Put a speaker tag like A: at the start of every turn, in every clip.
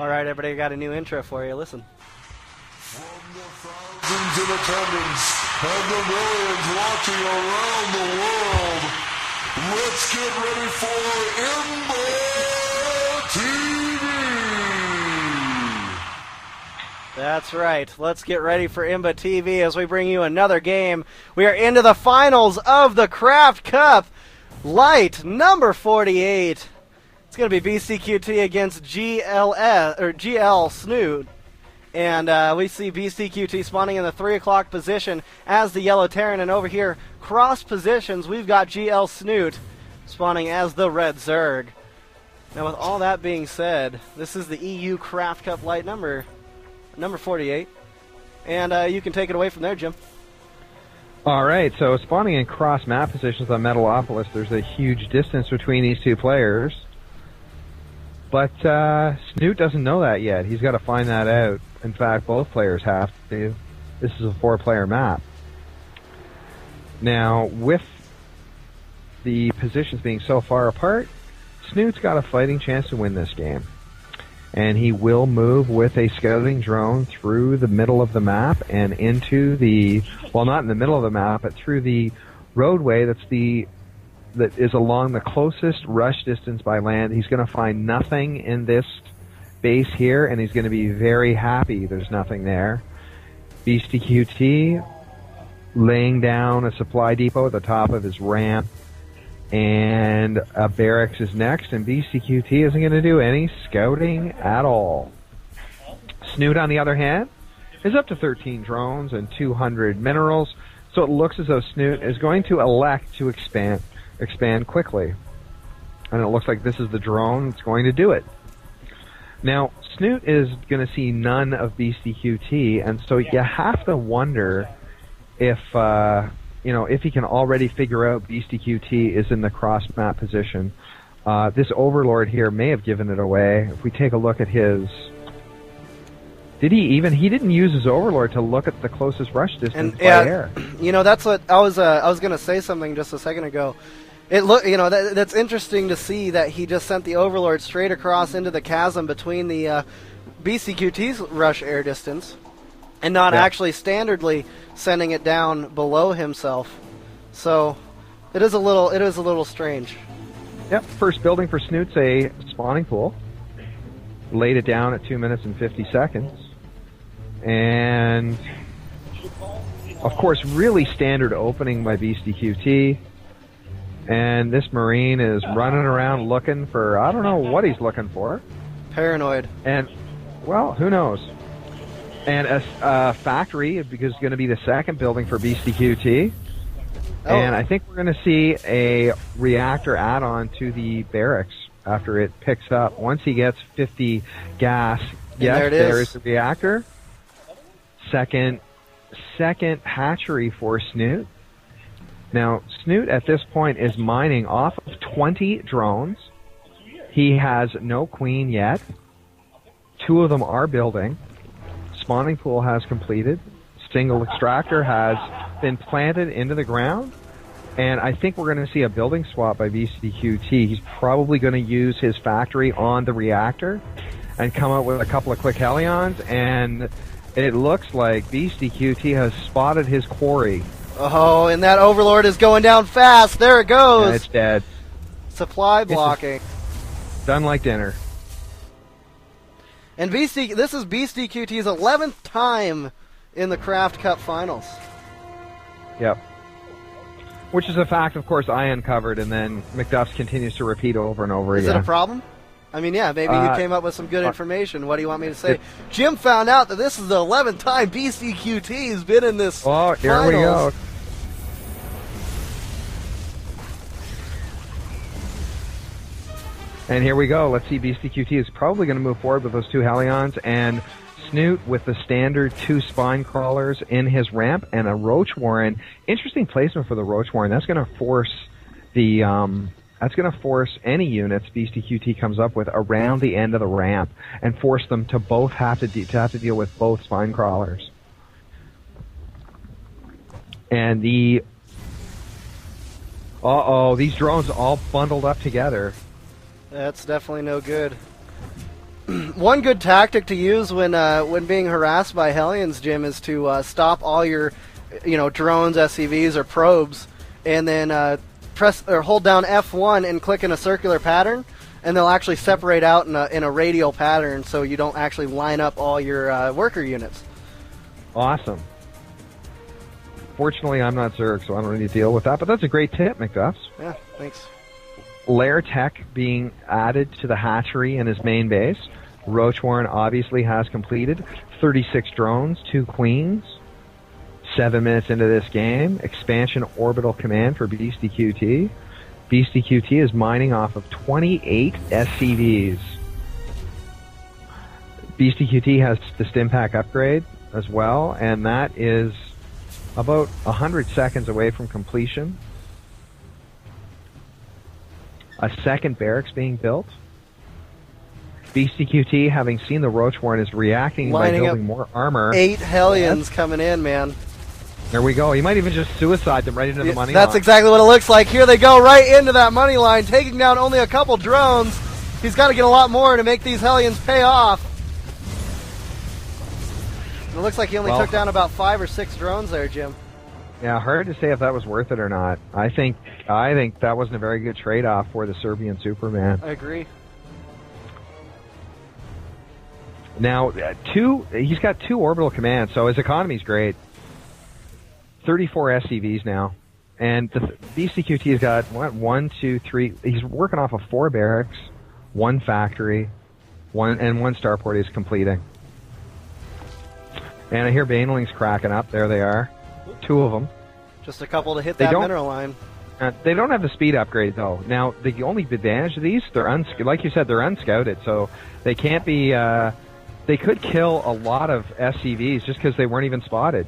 A: All right, everybody, got a new intro for you. Listen.
B: From the thousands in attendance and the millions watching around the world, let's get ready for IMBA TV!
A: That's right. Let's get ready for IMBA TV as we bring you another game. We are into the finals of the CraftCup Lite number 48. It's going to be BeastyQT against GLSnute. And we see BeastyQT spawning in the 3 o'clock position as the yellow Terran. And over here, cross positions, we've got GLSnute spawning as the red Zerg. Now, with all that being said, this is the EU CraftCup Lite number 48. And you can take it away from there, Jim.
C: All right, so spawning in cross map positions on Metalopolis, there's a huge distance between these two players. But Snute doesn't know that yet. He's got to find that out. In fact, both players have to. This is a 4-player map. Now, with the positions being so far apart, Snute's got a fighting chance to win this game. And he will move with a scouting drone through the middle of the map and into the, well, not in the middle of the map, but through the roadway that is along the closest rush distance by land. He's going to find nothing in this base here, and he's going to be very happy there's nothing there. BeastyQT laying down a supply depot at the top of his ramp, and a barracks is next, and BeastyQT isn't going to do any scouting at all. Snute, on the other hand, is up to 13 drones and 200 minerals, so it looks as though Snute is going to elect to expand quickly. And it looks like this is the drone that's going to do it. Now, Snute is going to see none of BeastyQT, and so you have to wonder if if he can already figure out BeastyQT is in the cross map position. This Overlord here may have given it away. If we take a look at his, he didn't use his Overlord to look at the closest rush distance by air.
A: You know, that's what I was going to say something just a second ago. That's interesting to see that he just sent the Overlord straight across into the chasm between the BeastyQT's rush air distance, and not actually standardly sending it down below himself. So it is a little strange.
C: Yep. First building for Snute's a spawning pool. Laid it down at 2 minutes and 50 seconds, and of course, really standard opening by BeastyQT. And this Marine is running around looking for, I don't know what he's looking for.
A: Paranoid. And,
C: well, who knows? And a factory is going to be the second building for BeastyQT. Oh. And I think we're going to see a reactor add-on to the barracks after it picks up. Once he gets 50 gas, yes, there is the reactor. Second hatchery for Snute. Now, Snute at this point is mining off of 20 drones. He has no queen yet. 2 of them are building. Spawning pool has completed. Single extractor has been planted into the ground. And I think we're going to see a building swap by BeastyQT. He's probably going to use his factory on the reactor and come up with a couple of quick Hellions. And it looks like BeastyQT has spotted his quarry.
A: Oh, and that Overlord is going down fast. There it goes.
C: Yeah, it's dead.
A: Supply blocking.
C: Done like dinner.
A: And this is BeastyQT's 11th time in the CraftCup finals.
C: Yep. Which is a fact, of course, I uncovered, and then McDuff's continues to repeat over and over again.
A: Is it a problem? I mean, yeah, maybe you came up with some good information. What do you want me to say? Jim found out that this is the 11th time BeastyQT has been in this finals.
C: Here we go. And here we go. Let's see, BeastyQT is probably going to move forward with those 2 Hellions, and Snute with the standard 2 spine crawlers in his ramp and a Roach Warren. Interesting placement for the Roach Warren. That's going to force the any units BeastyQT comes up with around the end of the ramp and force them to both have to deal with both spine crawlers. And these drones all bundled up together.
A: That's definitely no good. One good tactic to use when being harassed by Hellions, Jim, is to stop all your, drones, SCVs, or probes, and then press or hold down F1 and click in a circular pattern, and they'll actually separate out in a radial pattern, so you don't actually line up all your worker units.
C: Awesome. Fortunately, I'm not Zerg, so I don't need to deal with that, but that's a great tip, McDuffs.
A: Yeah, thanks.
C: Lair Tech being added to the hatchery in his main base. Roach Warren obviously has completed 36 drones, 2 queens. 7 minutes into this game, expansion orbital command for BeastyQT. BeastyQT is mining off of 28 SCVs. BeastyQT has the Stimpack upgrade as well, and that is about 100 seconds away from completion. A second barracks being built. BeastyQT, having seen the Roach Warren, is reacting by building more armor.
A: 8 Hellions coming in, man.
C: There we go. He might even just suicide them right into the money line.
A: That's exactly what it looks like. Here they go, right into that money line, taking down only a couple drones. He's got to get a lot more to make these Hellions pay off. It looks like he only took down about 5 or 6 drones there, Jim.
C: Yeah, hard to say if that was worth it or not. I think that wasn't a very good trade-off for the Serbian Superman.
A: I agree.
C: Now, he's got 2 orbital commands, so his economy's great. 34 SCVs now. And the BeastyQT has got, 1, 2, 3... He's working off of 4 barracks, 1 factory, 1 starport he's completing. And I hear Banelings cracking up. There they are. 2 of them.
A: Just a couple to hit that mineral line.
C: They don't have the speed upgrade, though. Now, the only advantage of these, like you said, they're unscouted, so they can't be... they could kill a lot of SCVs just because they weren't even spotted.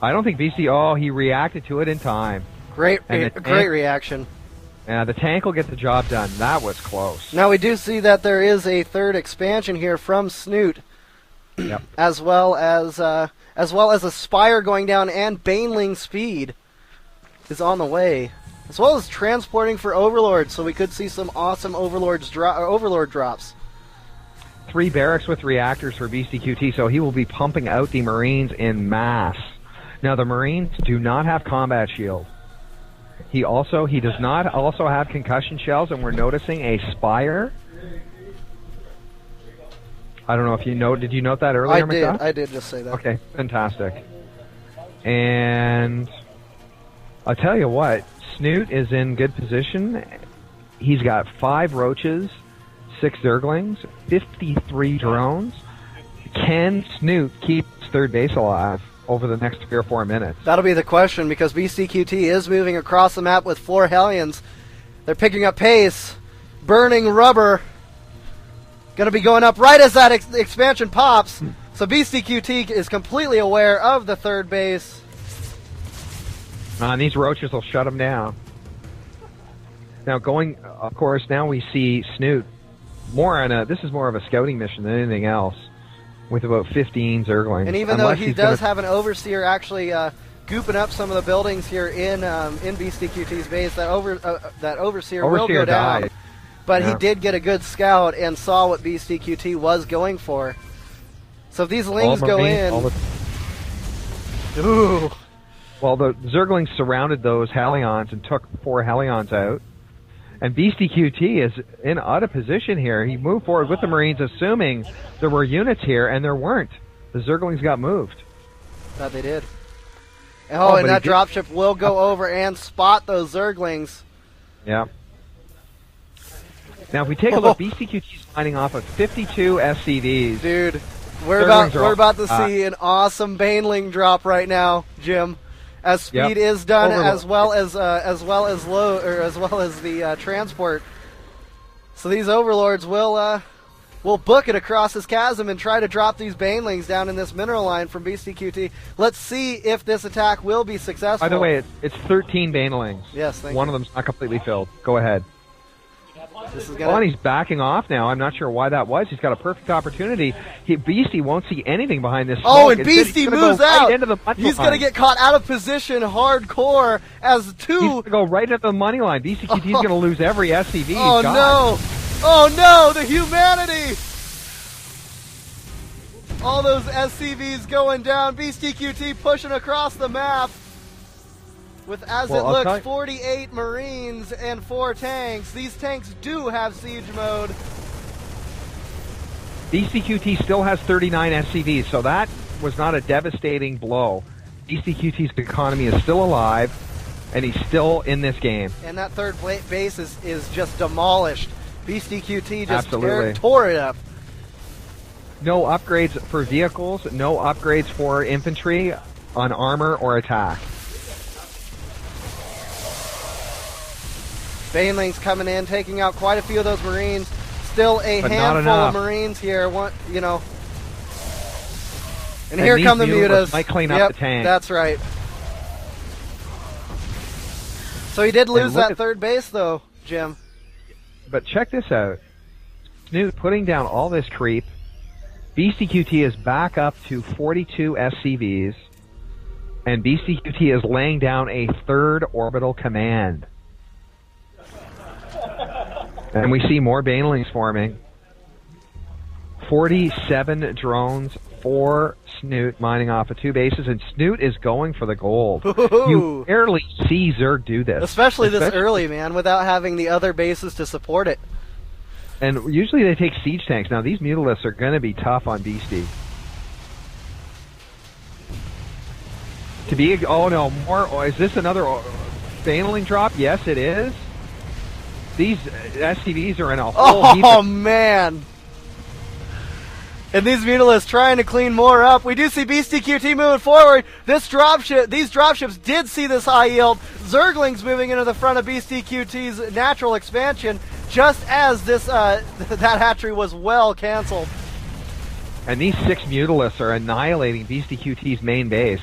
C: I don't think Beastie... Oh, he reacted to it in time.
A: Great reaction.
C: Yeah, the tank will get the job done. That was close.
A: Now we do see that there is a 3rd expansion here from Snute.
C: Yep.
A: As well as a Spire going down, and Baneling speed is on the way. As well as transporting for Overlords, so we could see some awesome Overlord drops.
C: 3 barracks with reactors for BeastyQT, so he will be pumping out the Marines in mass. Now, the Marines do not have combat shield. He does not also have concussion shells, and we're noticing a Spire. I don't know if you know. Did you note that earlier, McDuff?
A: I did just say that.
C: Okay, fantastic. And I'll tell you what, Snute is in good position. He's got 5 roaches, 6 Zerglings, 53 drones. Can Snute keep his 3rd base alive over the next 3 or 4 minutes?
A: That'll be the question, because BeastyQT is moving across the map with 4 Hellions. They're picking up pace. Burning rubber. Going to be going up right as that expansion pops. So BeastyQT is completely aware of the 3rd base.
C: And these roaches will shut him down. Now of course, now we see Snute this is more of a scouting mission than anything else, with about 15 Zerglings.
A: And even though he does have an Overseer actually gooping up some of the buildings here in BeastyQT's base, that Overseer will go down.
C: Died.
A: But he did get a good scout and saw what BeastyQT was going for. So if these Lings go in... Ooh.
C: Well, the Zerglings surrounded those Hellions and took 4 Hellions out. And BeastyQT is out of position here. He moved forward with the Marines, assuming there were units here, and there weren't. The Zerglings got moved.
A: That they did. Oh, and that dropship will go over and spot those Zerglings.
C: Yeah. Now, if we take a look, BeastyQT's mining off of 52 SCVs.
A: Dude, we're about to see an awesome Baneling drop right now, Jim. As speed is done, as well as the transport. So these Overlords will book it across this chasm and try to drop these Banelings down in this mineral line from BeastyQT. Let's see if this attack will be successful.
C: By the way, it's 13 Banelings.
A: Yes, thank you.
C: One of them's not completely filled. Go ahead. And he's backing off now. I'm not sure why that was. He's got a perfect opportunity. Beastie won't see anything behind this smoke.
A: Oh, and Beastie moves out. He's going to get caught out of position hardcore as 2.
C: He's going to go right at the money line. BeastyQT's going to lose every SCV he's got.
A: No. Oh, no. The humanity. All those SCVs going down. BeastyQT pushing across the map with, as it looks, 48 Marines and 4 tanks. These tanks do have siege mode.
C: BeastyQT still has 39 SCVs, so that was not a devastating blow. BeastyQT's economy is still alive, and he's still in this game.
A: And that third base is just demolished. BeastyQT just
C: Absolutely.
A: tore it up.
C: No upgrades for vehicles, no upgrades for infantry on armor or attack.
A: Banelings coming in, taking out quite a few of those Marines. Still a handful of Marines here. And here come the mutas.
C: Might clean up the tank.
A: That's right. So he did lose that third base, though, Jim.
C: But check this out. Snute putting down all this creep. BeastyQT is back up to 42 SCVs. And BeastyQT is laying down a third orbital command. And we see more Banelings forming. 47 drones, 4 Snute mining off of 2 bases, and Snute is going for the gold. You rarely see Zerg do this.
A: Especially this early, man, without having the other bases to support it.
C: And usually they take siege tanks. Now these Mutalisks are going to be tough on Beastie. To be, oh no, more, is this another Baneling drop? Yes, it is. These SCVs are in a whole heap.
A: Oh, man. And these Mutalisks trying to clean more up. We do see BeastyQT moving forward. These dropships did see this high yield. Zerglings moving into the front of BeastyQT's natural expansion, just as this that hatchery was well canceled.
C: And these 6 Mutalisks are annihilating BeastyQT's main base.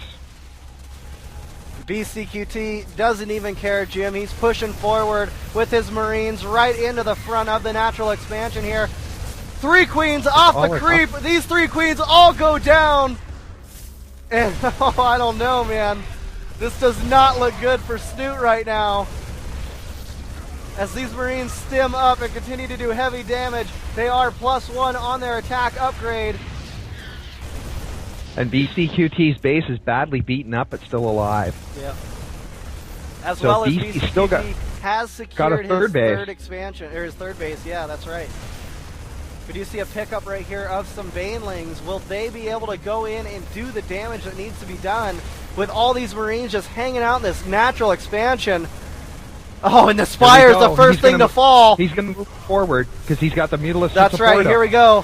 A: BeastyQT doesn't even care, Jim. He's pushing forward with his Marines right into the front of the natural expansion here. 3 queens off the creep. These 3 queens all go down. And I don't know, man. This does not look good for Snute right now. As these Marines stem up and continue to do heavy damage, they are +1 on their attack upgrade.
C: And BeastyQT's base is badly beaten up but still alive.
A: Yep. As well as BeastyQT
C: still
A: has secured his
C: base.
A: third expansion, or his third base. Yeah, that's right. We do see a pickup right here of some Banelings. Will they be able to go in and do the damage that needs to be done with all these Marines just hanging out in this natural expansion? Oh, and the Spire is the first thing to fall.
C: He's going to move forward because he's got the Mutalisks.
A: That's right. Here we go.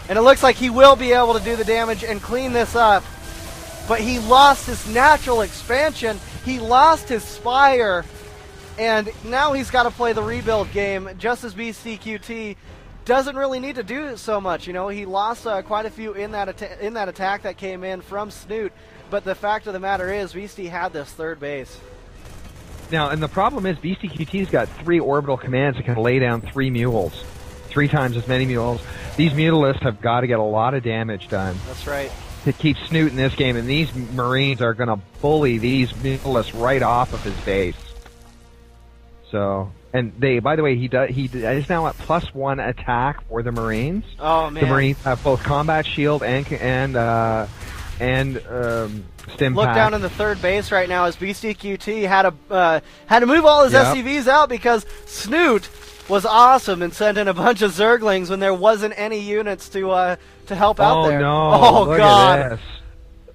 A: And it looks like he will be able to do the damage and clean this up. But he lost his natural expansion. He lost his Spire. And now he's got to play the rebuild game, just as BeastyQT doesn't really need to do so much. You know, he lost quite a few in that attack that came in from Snute. But the fact of the matter is, Beastie had this third base.
C: Now, and the problem is BeastyQT's got 3 orbital commands that can lay down 3 mules. 3 times as many mules. These Mutalisks have got to get a lot of damage done.
A: That's right.
C: To keep Snute in this game, and these Marines are going to bully these Mutalisks right off of his base. So, and they, by the way, he is now at +1 attack for the Marines.
A: Oh man!
C: The Marines have both combat shield and stim
A: Look
C: pack.
A: down in the third base right now as BeastyQT had to move all his SCVs out because Snute was awesome and sent in a bunch of Zerglings when there wasn't any units to help out there.
C: Oh no!
A: God!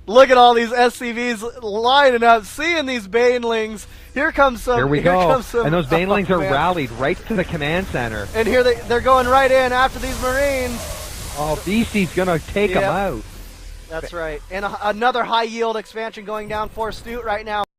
A: Look at all these SCVs lining up, seeing these Banelings. Here comes some.
C: Here we go.
A: Some,
C: and those Banelings are rallied right to the command center.
A: And here they're going right in after these Marines.
C: Oh, Beastie's gonna take them out.
A: That's right. And another high yield expansion going down for Snute right now.